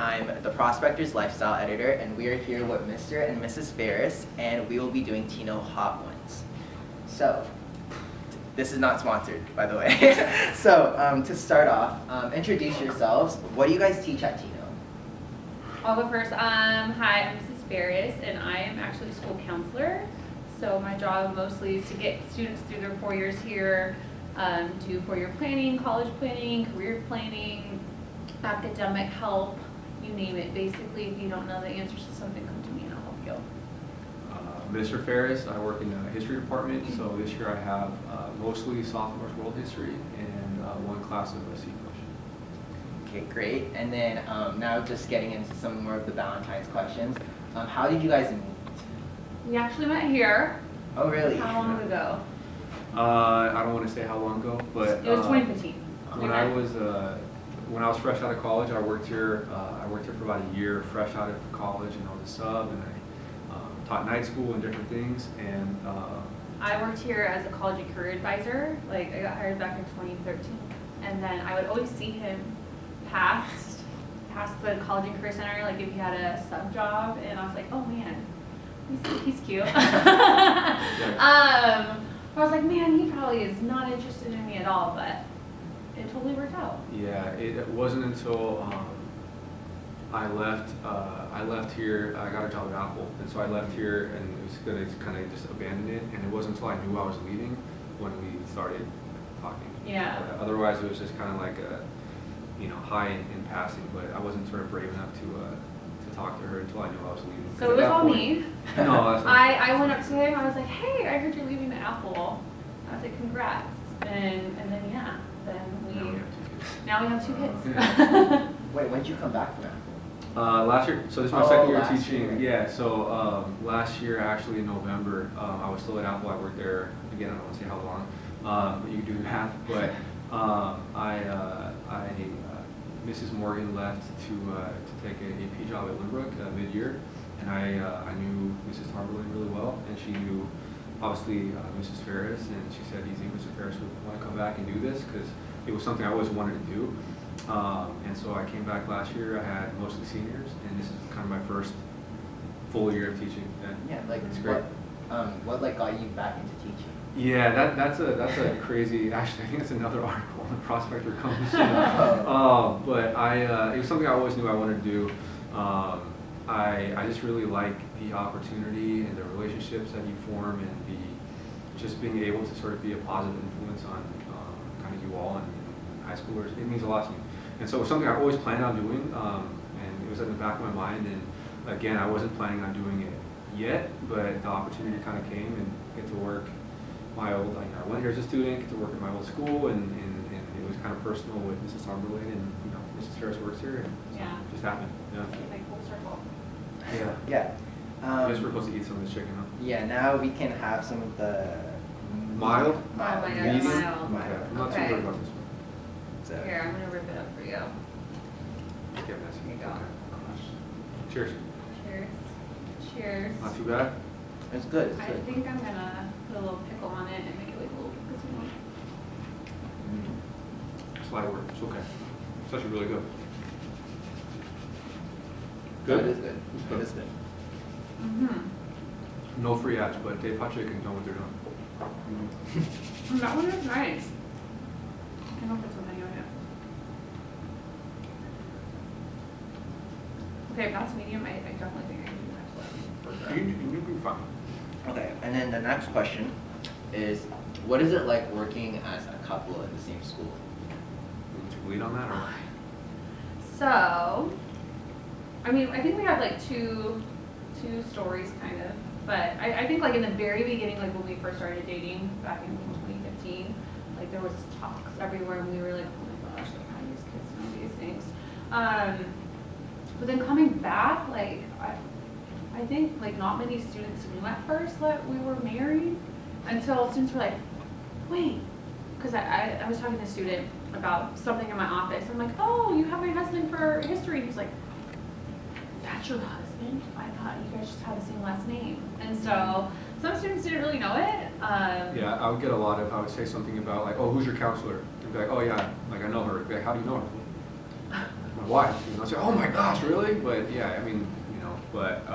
I'm the Prospector's Lifestyle Editor, and we are here with Mr. and Mrs. Phares, and we will be doing Tino Hot Ones. So, this is not sponsored, by the way. So, to start off, introduce yourselves. What do you guys teach at Tino? I'll go first. Hi, I'm Mrs. Phares, and I am actually a school counselor. So my job mostly is to get students through their 4 years here, do 4-year planning, college planning, career planning, academic help, you name it. Basically, if you don't know the answers to something, come to me and I'll help you. Mr. Phares, I work in the history department, so this year I have mostly sophomores world history and one class of C question. Okay, great. And then now just getting into some more of the Valentine's questions. How did you guys meet? We actually met here. Oh, really? How long ago? I don't want to say how long ago, but It was 2015. When I was fresh out of college, I worked here. I worked here for about a year, fresh out of college, and I was a sub, and I taught night school and different things. And I worked here as a college and career advisor. Like, I got hired back in 2013, and then I would always see him past the college and career center, like if he had a sub job, and I was like, oh man, he's cute. I was like, man, he probably is not interested in me at all, but it totally worked out. yeah, it wasn't until I left here. I got a job at Apple, and so I left here, and it was gonna kind of just abandon it. And it wasn't until I knew I was leaving when we started talking. Yeah. Otherwise, it was just kind of like a, hi in passing. But I wasn't sort of brave enough to talk to her until I knew I was leaving. So it was all me. No, that's not. I went up to him. I was like, hey, I heard you're leaving the Apple. I was like, congrats. And then yeah, then now we have two kids. Wait, when did you come back from Apple? Last year, so this is my second year last teaching. year. Yeah, so last year, actually in November, I was still at Apple. I worked there, again, I don't want to say how long, but you can do the math. But Mrs. Morgan left to take an AP job at Lynbrook mid-year, and I knew Mrs. Tarberlin really well, and she knew, obviously, Mrs. Phares, and she said, do you think Mrs. Phares would want to come back and do this? Because it was something I always wanted to do. And so I came back last year. I had mostly seniors, and this is kind of my first full year of teaching. Yeah, like it's great. What got you back into teaching? Yeah, that's a crazy. Actually, I think it's another article on the Prospector comes. But it was something I always knew I wanted to do. I just really like the opportunity and the relationships that you form, and just being able to sort of be a positive influence on kind of you all and high schoolers. It means a lot to me. And so it was something I always planned on doing, and it was in the back of my mind. And again, I wasn't planning on doing it yet, but the opportunity kind of came, and get to work my old, I went here as a student, get to work at my old school, and it was kind of personal with Mrs. Tarberlin, and Mrs. Phares works here, and so it just happened. Yeah. Like full circle. Yeah. I guess we're supposed to eat some of this chicken, huh? Yeah, now we can have some of the Mild? medium. Mild. Okay. I'm not too Okay. worried about this one. So, Here, I'm gonna rip it up for you. Let's get messy. Here you go. Okay. Cheers. Cheers. Cheers. Not too bad. it's good. It's I good. think I'm gonna put a little pickle on it and make it like a little pickle. Slight work. It's okay. It's actually really good. It Good? is good. It's It good. is good. No free ads, but Dave Pache can know what they're doing. That one is nice. I don't put so many on it. Okay, if that's medium, I definitely think I can do that. You'll be fine. Okay, and then the next question is, what is it like working as a couple in the same school? You want to lead on that, or? So, I mean, I think we have like two stories kind of, but I think like in the very beginning, like when we first started dating back in 2015, like there was talks everywhere, and we were like, oh my gosh, like how do these kids know these things? But then coming back, like I think like not many students knew at first that we were married until students were like, wait, because I was talking to a student about something in my office. I'm like, oh, you have my husband for history. He's like, that's your husband? I thought you guys just had the same last name. And so some students didn't really know it. Yeah, I would get a lot of, I would say something about like, oh, who's your counselor? And be like, oh yeah, like I know her. Be like, how do you know her? my wife. You know, I say, oh my gosh, really? But yeah, I mean, you know, but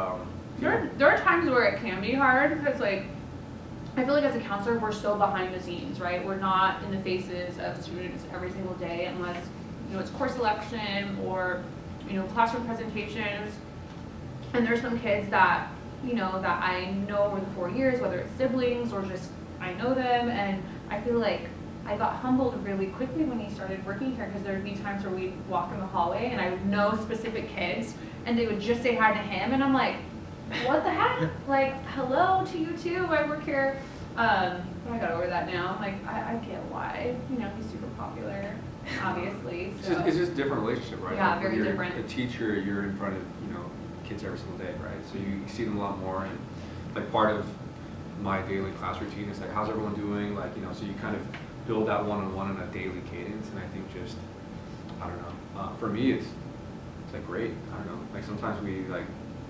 there are times where it can be hard because like I feel like as a counselor we're so behind the scenes, right? We're not in the faces of students every single day unless you know it's course selection or you know classroom presentations. And there's some kids that you know that I know over the 4 years, whether it's siblings or just I know them, and I feel like I got humbled really quickly when he started working here because there would be times where we'd walk in the hallway and I would know specific kids and they would just say hi to him and I'm like, what the heck? Like, hello to you too, I work here. But I got over that now. I'm like, I get why. You know, he's super popular, obviously. So. it's just a different relationship, right? Yeah, like, very when you're different. a teacher, you're in front of, you know, kids every single day, right? So you see them a lot more, and like part of my daily class routine is like, how's everyone doing? Like, you know, so you kind of build that one-on-one on a daily cadence, and I think just, I don't know, for me it's like great. I don't know, like sometimes we like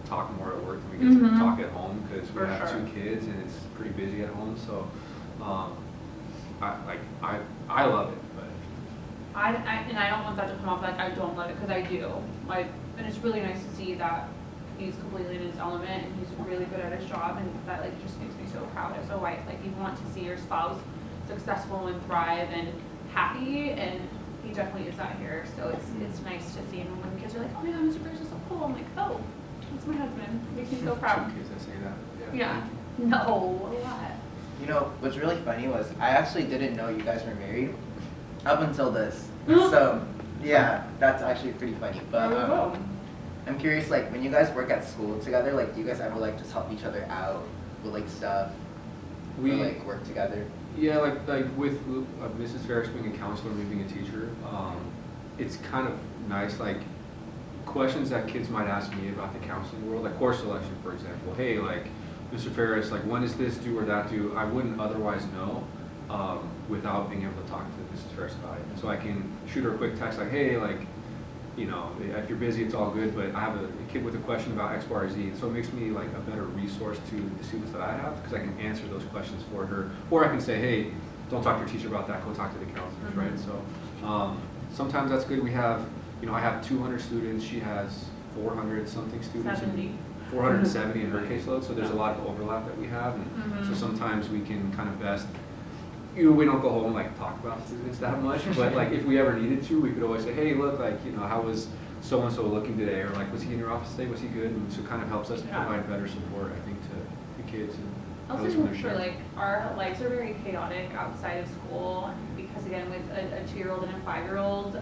talk more at work than we get to talk at home because we have 2 kids and it's pretty busy at home. So, I love it, but And I don't want that to come off like I don't love it because I do. Like, and it's really nice to see that he's completely in his element and he's really good at his job, and that like just makes me so proud as a wife. Like you want to see your spouse successful and thrive and happy, and he definitely is that here. So it's nice to see. And when the kids are like, oh my god, Mr. Phares is so cool, I'm like, oh, that's my husband. It makes me so proud. 2 kids that say that. Yeah. No, a lot. You know, what's really funny was I actually didn't know you guys were married up until this. Mm-hmm. So, yeah, that's actually pretty funny. But There we go. I'm curious, like, when you guys work at school together, like, do you guys ever, like, just help each other out with, like, stuff? Or, like, work together? Yeah, like with Mrs. Phares being a counselor, me being a teacher, it's kind of nice, like, questions that kids might ask me about the counseling world, like course selection, for example. Hey, like, Mr. Phares, like, when does this do or that do? I wouldn't otherwise know without being able to talk to Mrs. Phares about it. And so I can shoot her a quick text like, hey, like, you know, if you're busy, it's all good, but I have a kid with a question about X, Y, or Z. So it makes me like a better resource to the students that I have because I can answer those questions for her. Or I can say, hey, don't talk to your teacher about that, go talk to the counselors, right? So sometimes that's good. We have, you know, I have 200 students, she has 400 something students. 70. 470 in her caseload, so there's a lot of overlap that we have. And so sometimes we can kind of best, you know, we don't go home and like talk about students that much, but like if we ever needed to, we could always say, hey, look, like, you know, how was so-and-so looking today? Or like, was he in your office today? Was he good? And so it kind of helps us provide better support, I think, to the kids. And Also, make sure like our lives are very chaotic outside of school because again, with a 2-year-old and a 5-year-old,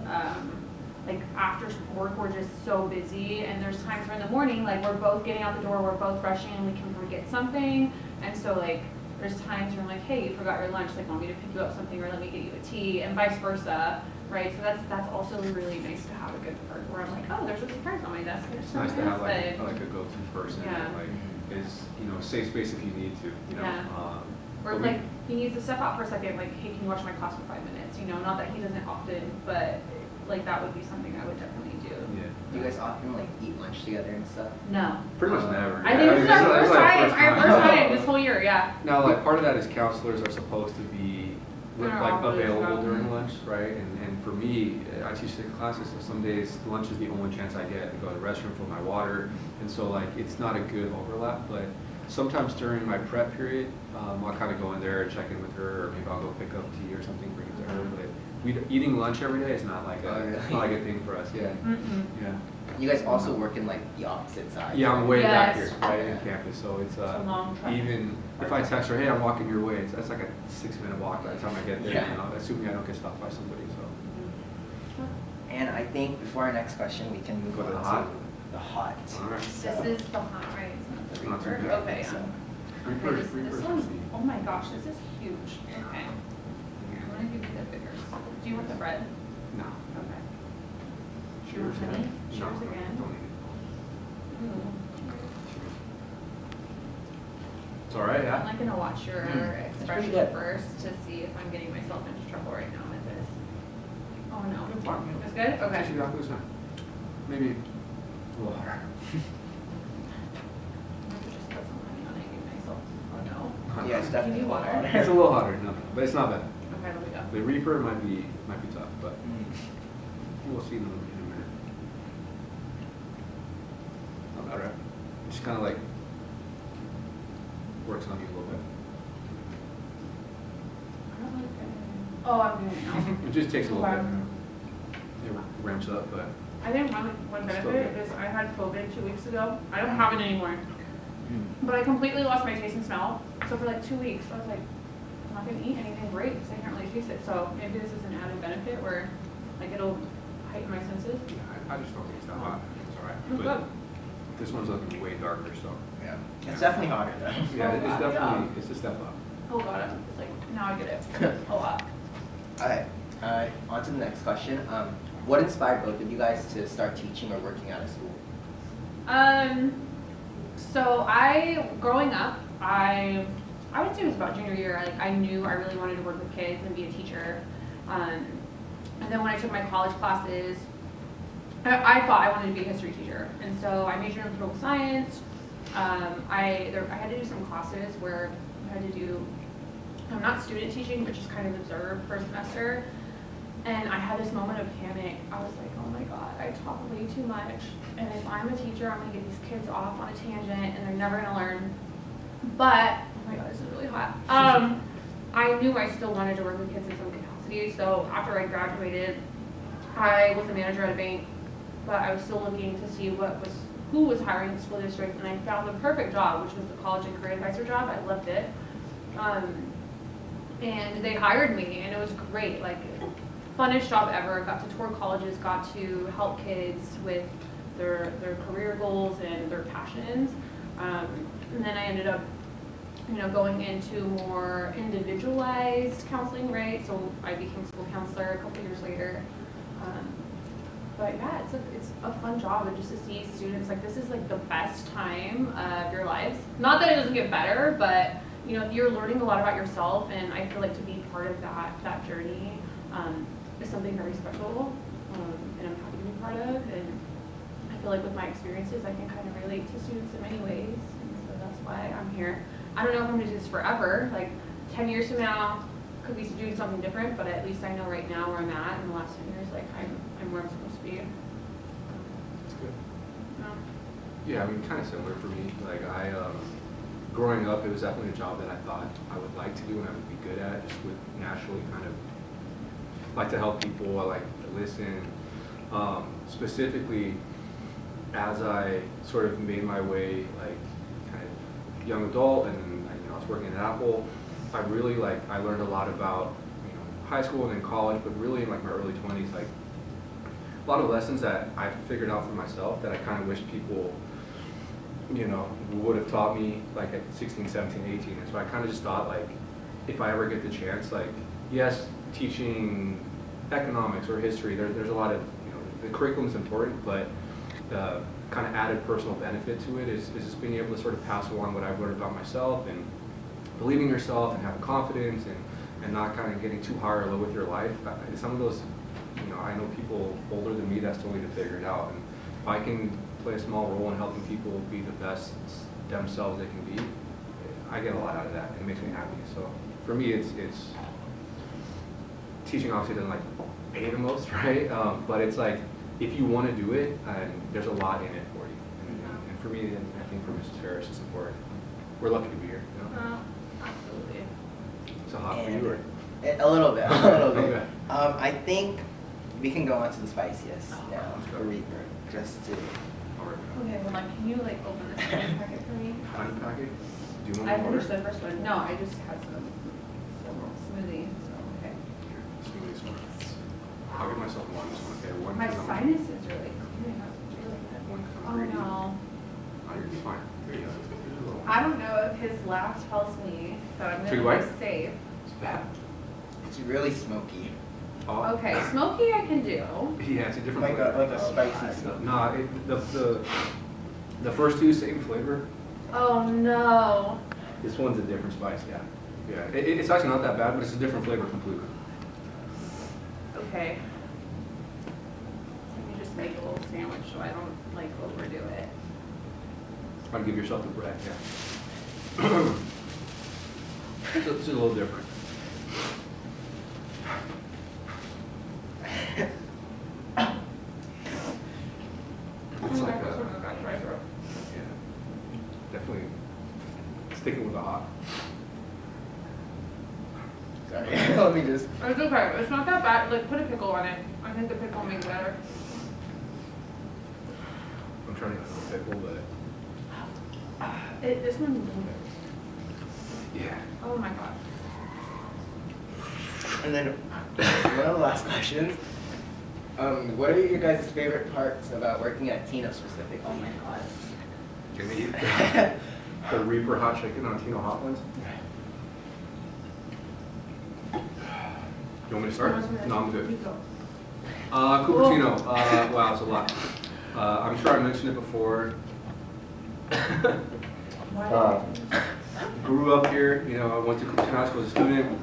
like after work we're just so busy, and there's times where in the morning like we're both getting out the door, we're both rushing, and we can forget something, and so like there's times where I'm like, hey, you forgot your lunch, like want me to pick you up something or let me get you a tea, and vice versa, right? So that's also really nice to have a good part where I'm like, oh, there's a surprise on my desk. It's nice to have like a go-to person that like is, you know, safe space if you need to, you know. Yeah. Or like he needs to step out for a second, like, hey, can you watch my class for 5 minutes? You know, not that he doesn't often, but like that would be something I would definitely do. Yeah. Do you guys often, like, eat lunch together and stuff? No. Pretty much never. I think this is our first time this whole year, yeah. Now, like, part of that is counselors are supposed to be like available during lunch, right? And for me, I teach 6 classes, so some days lunch is the only chance I get to go to the restroom for my water, and so like it's not a good overlap. But sometimes during my prep period, I'll kind of go in there and check in with her, or maybe I'll go pick up tea or something, bring it to her. But eating lunch every day is not like a thing for us. Yeah. Yeah. You guys also work in, like, the opposite side. Yeah, I'm way back here, right in campus, so it's a long trek. even if I text her, hey, I'm walking your way, that's like a 6-minute walk by the time I get there. Yeah. You know, assuming I don't get stopped by somebody. So. And I think before our next question, we can move Go to the on hot. to the hot. All right. So, This is the hot, right? It's not Not the too reaper. bad. Okay, so, Okay, this one's, oh my gosh, this is huge. Okay. Here, I'm gonna give you the bigger. Do you want the bread? No. Okay. Cheers. Honey? No, Cheers again. don't need it. Ooh. It's all right, I'm yeah. like gonna watch your pretty expression good. first to see if I'm getting myself into trouble right now with this. Oh no. It's fine. It's good? Okay. Actually, that was not. Maybe a little harder. I have to just put some honey on it and give myself, oh no. yeah, it's definitely Give me water. It's a little hotter, no, but it's not bad. Okay, let me go. The Reaper might be tough, but Mm. we'll see in a minute. kind of like works on you a little bit. I don't like it. Oh, I'm doing it now. It just takes a little Okay. bit. It ramps up, but I think one benefit is I had COVID 2 weeks ago. I don't have it anymore. But I completely lost my taste and smell. So for like 2 weeks, I was like, I'm not gonna eat anything great because I can't really taste it. So maybe this is an added benefit where like it'll heighten my senses. yeah, I just don't think it's that hot. It's alright. It's But good. this one's looking way darker, so. Yeah. It's definitely hotter though. Yeah, Oh, it's wow. definitely, it's a step up. Oh god, it's like now I get it a lot. Alright, on to the next question. What inspired both of you guys to start teaching or working out of school? So growing up, I would say it was about junior year. Like I knew I really wanted to work with kids and be a teacher. And then when I took my college classes, I thought I wanted to be a history teacher, and so I majored in political science. I had to do some classes where I had to do not student teaching, but just kind of observe for a semester. And I had this moment of panic. I was like, oh my God, I talk way too much. And if I'm a teacher, I'm gonna get these kids off on a tangent and they're never gonna learn. But, oh my God, this is really hot. I knew I still wanted to work with kids in some capacity. So after I graduated, I was a manager at a bank, but I was still looking to see who was hiring in the school district. And I found the perfect job, which was the college and career advisor job. I loved it. And they hired me and it was great. Like, funnest job ever. Got to tour colleges, got to help kids with their career goals and their passions. And then I ended up, going into more individualized counseling, right? So I became a school counselor a couple years later. But yeah, it's a fun job, and just to see students, like this is like the best time of your lives. Not that it doesn't get better, but you're learning a lot about yourself, and I feel like to be part of that journey is something very special, and I'm happy to be part of. And I feel like with my experiences, I can kind of relate to students in many ways, and so that's why I'm here. I don't know if I'm gonna do this forever. Like 10 years from now, could be doing something different, but at least I know right now where I'm at. In the last 10 years, like I'm where I'm supposed to be. That's good. Yeah. Yeah, I mean, kind of similar for me. Like growing up, it was definitely a job that I thought I would like to do and I would be good at. Just would naturally kind of like to help people. I like to listen. Specifically, as I sort of made my way, like kind of young adult, and I was working at Apple. I really I learned a lot about high school and then college, but really in like my early 20s, like a lot of lessons that I figured out for myself that I kind of wish people would have taught me like at 16, 17, 18. And so I kind of just thought, like, if I ever get the chance, like, yes, teaching economics or history, there's a lot of, the curriculum's important, but the kind of added personal benefit to it is just being able to sort of pass along what I've learned about myself and believing yourself and having confidence and not kind of getting too high or low with your life. Some of those, I know people older than me that still need to figure it out. And if I can play a small role in helping people be the best themselves they can be, I get a lot out of that, and it makes me happy. So for me, it's teaching obviously doesn't pay the most, right? But it's like if you want to do it, there's a lot in it for you. And for me, and I think for Mrs. Phares, it's important. We're lucky to be here. Absolutely. Is it hot for you, or? A little bit. A little bit. Okay. I think we can go on to the spiciest now. let's go. For Reaper, just to. Okay, well, can you open this honey packet for me? Honey packet? Do you want I to finished order? the first one. No, I just had some smoothie. So okay. Here, smoothie one. I'll give myself one. This one, okay? One. My 'cause I'm- sinus is really clearing up really good. One 'cause I'm Oh greedy. no. Oh, you're fine. Here you go. Here's a little one. I don't know if his laugh tells me that I'm Too gonna white? be safe. It's bad. It's really smoky. Oh. Okay, smoky I can do. Yeah, it's a different Like a flavor. spicy smoke. Nah, the first two same flavor. Oh no. This one's a different spice. Yeah. Yeah. It's actually not that bad, but it's a different flavor completely. Okay. Let me just make a little sandwich so I don't overdo it. Try to give yourself the bread. Yeah. It's a little different. It's like a, yeah. definitely sticking with the hot. Sorry, let me just. It's okay. It's not that bad. Like, put a pickle on it. I think the pickle makes it better. I'm trying to get a pickle, but This one's good. yeah. Oh my god. And then one of the last questions. What are your guys' favorite parts about working at Tino specifically? Oh my god. Can you eat the Reaper hot chicken on Tino hot ones? You want me to start? No, I'm good. You go. Cupertino. Wow, it's a lot. I'm sure I mentioned it before. Grew up here, you know, I went to Cupertino High School as a student.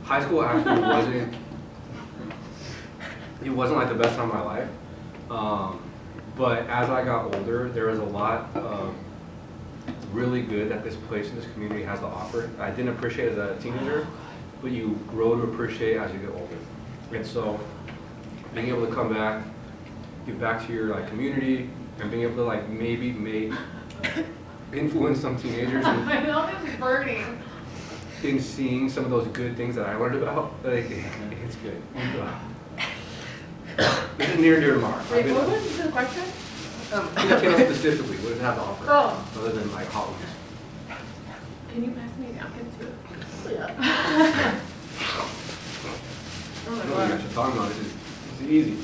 High school actually wasn't like the best time of my life. But as I got older, there was a lot of really good that this place in this community has to offer. I didn't appreciate it as a teenager, but you grow to appreciate as you get older. And so being able to come back, give back to your like community, and being able to like maybe influence some teenagers My mouth is burning. in seeing some of those good things that I learned about, like, it's good. This is near and dear to my heart. Wait, what was the question? Tino specifically, what does it have to offer? Oh. Other than like hot ones. Can you pass me a napkin too? Yeah. Oh I my don't know what you guys god. are talking about. This is easy.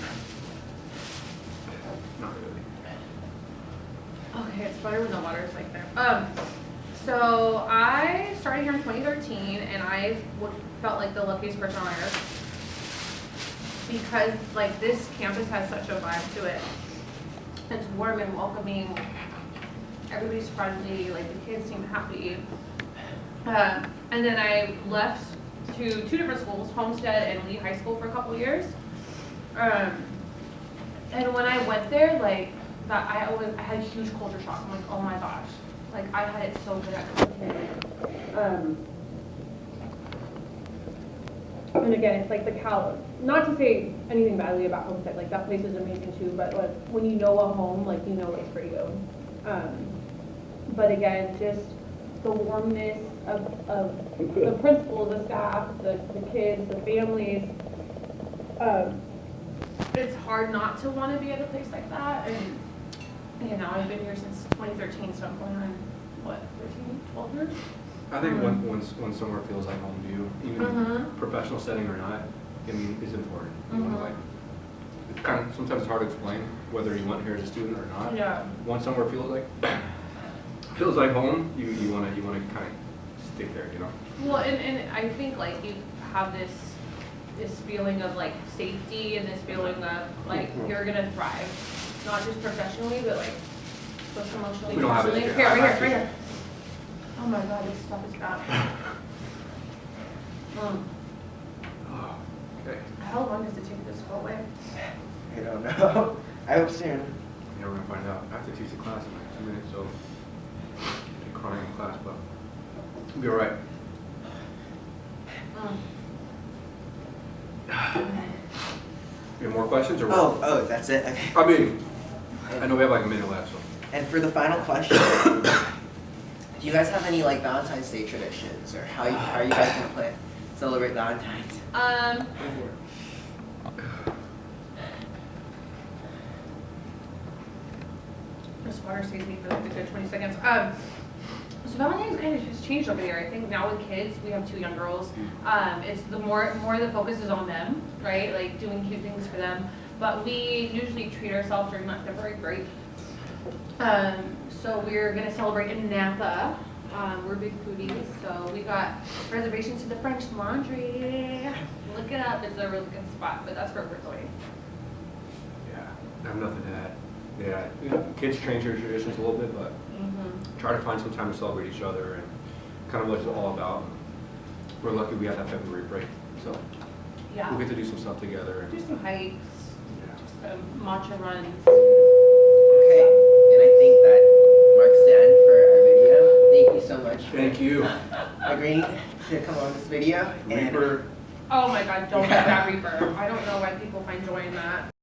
Not really. Okay, it's better when the water's like there. So I started here in 2013, and I felt like the luckiest person on earth because like this campus has such a vibe to it. It's warm and welcoming. Everybody's friendly. Like the kids seem happy. And then I left to two different schools, Homestead and Lee High School, for a couple years. And when I went there, like that, I had a huge culture shock. I'm like, oh my gosh, like I had it so good at and again, it's like the not to say anything badly about Homestead, like that place is amazing too, but like when you know a home, like you know it's for you. But again, just the warmness of the principals, the staff, the kids, the families. It's hard not to want to be at a place like that. And you know, I've been here since 2013, so I'm going on, what, 13, 12 years? I think when somewhere feels like home to you, even professional setting or not, I mean, is important. You know, like, it's kind of sometimes it's hard to explain whether you went here as a student or not. Yeah. Once somewhere feels like home, you want to kind of stick there, you know. Well, and I think like you have this feeling of like safety and this feeling of like you're gonna thrive, not just professionally, but like social emotionally. We don't have it personally. here. Here, right here. Oh my god, this stuff is bad. Oh, okay. How long does it take this to go away? I don't know. I hope soon. Yeah, we're gonna find out. I have to teach the class in like 2 minutes, so I'm crying in class, but it'll be all right. You have more questions or what? Oh, that's it. Okay. I mean, I know we have like a minute left, so. And for the final question, do you guys have any like Valentine's Day traditions, or how are you guys gonna plan celebrate Valentine's? This water saves me for like a good 20 seconds. So Valentine's kind of just changed over there. I think now with kids, we have 2 young girls. It's the more the focus is on them, right? Like doing cute things for them. But we usually treat ourselves during that February break. So we're gonna celebrate in Napa. We're big foodies, so we got reservations to the French Laundry. Look it up; it's a really good spot. But that's where we're going. Yeah, I have nothing to add. Yeah, you know, kids change their traditions a little bit, but try to find some time to celebrate each other and kind of what it's all about. We're lucky we had that February break, so Yeah. we'll get to do some stuff together. And, Do some hikes, yeah. some matcha runs. Okay, and I think that marks the end for our video. Thank you so much Thank you. for agreeing to come on this video. And Reaper. Oh my God! Don't get that Reaper. I don't know why people find joy in that.